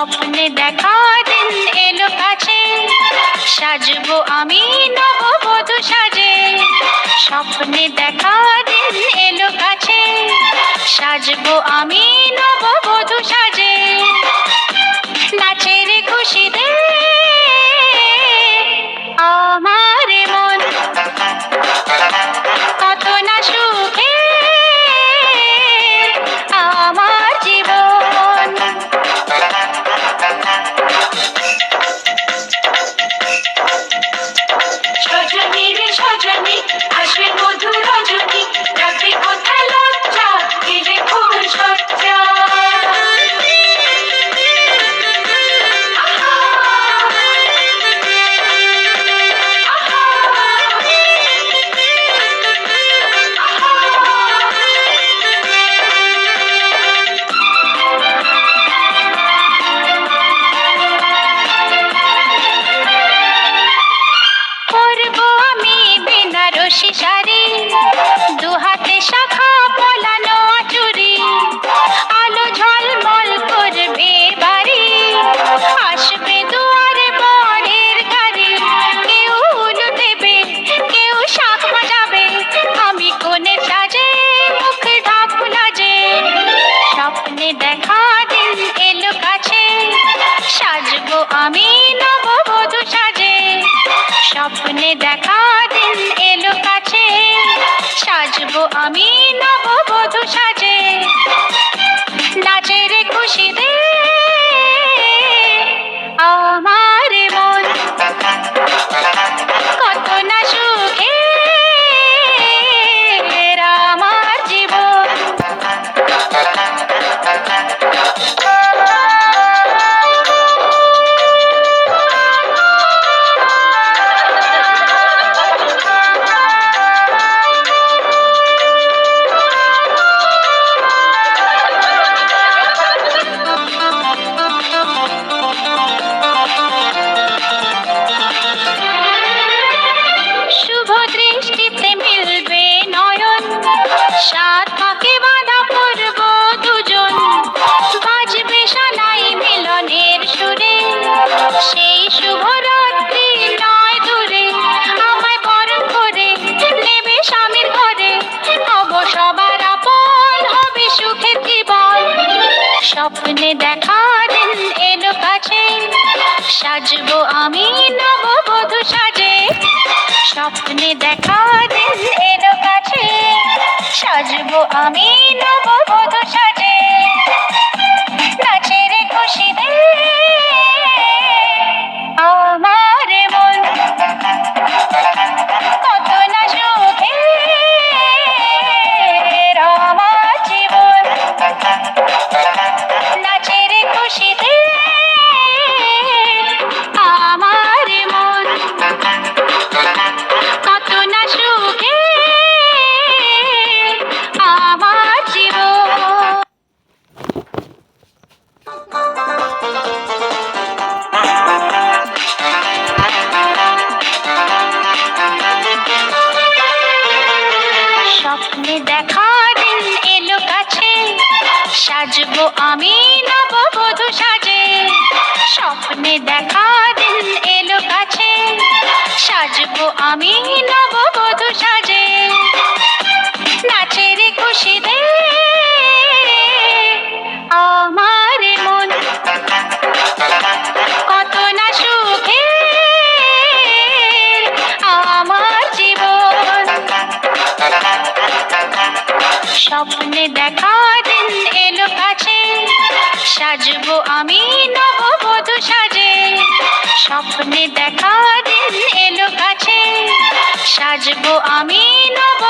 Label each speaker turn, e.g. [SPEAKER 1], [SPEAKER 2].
[SPEAKER 1] স্বপ্নে দেখা দিন এলো কাছে, সাজবো আমি নববধূ সাজে। স্বপ্নে দেখা দিন এলো কাছে, সাজবো আমি নববধূ সাজে। নাচের খুশিতে আমার মন কত না সুখে আমার জীবন। সজনী রে সজনী আসবে মধুর রজনী, রাখবে কোথায় লজ্জা দিলে ফুল সজ্জা। বেনারসি শাড়ি, দুহাতে শাখা পলানো চুড়ি, আলো ঝলমল করবে বাড়ি, আসবে দুয়ারে বরের গাড়ি। কেউ উলু দেবে, কেউ শাঁখ বাজাবে, আমি কোণে সাজে মুখ ঢাক লাজে। স্বপ্নে দেখা দিন এলো কাছে, সাজবো আমি নববধূ সাজে। স্বপ্নে দেখা দিন এলো কাছে, সাজবো আমি নববধূ সাজে। নাচের খুশিতে আমার মন কত না সুখে আমার জীবন। দৃষ্টিতে মিলবে নয়ন, সাত পাকে বাঁধা পড়ব দুজন, বাজবে সানাই মিলনের সুরে, সেই শুভ রাত্রি নয় দূরে। আমায় বরণ করে নেবে স্বামীর ঘরে, হব সবার আপন, হবে সুখের জীবন। স্বপ্নে দেখা দিন এলো কাছে, সাজবো আমি নববধূ সাজে। স্বপ্নে দেখা দিন এলো কাছে, সাজবো আমি নববধূ সাজে। নাচের খুশিতে আমার মন কত না সুখে আমার জীবন। নাচের খুশিতে আমার মন কত না সুখে আমার জীবন। স্বপ্নে দেখা দিন এলো কাছে, সাজবো আমি নববধূ সাজে। স্বপ্নে দেখা দিন এলো কাছে, সাজবো আমি নববধূ সাজে। নাচের খুশিতে আমার মন কত না সুখে আমার জীবন। স্বপ্নে দেখা দিন এলো কাছে, সাজবো আমি নববধূ সাজে। স্বপ্নে দেখা দিন এলো কাছে, সাজবো আমি নব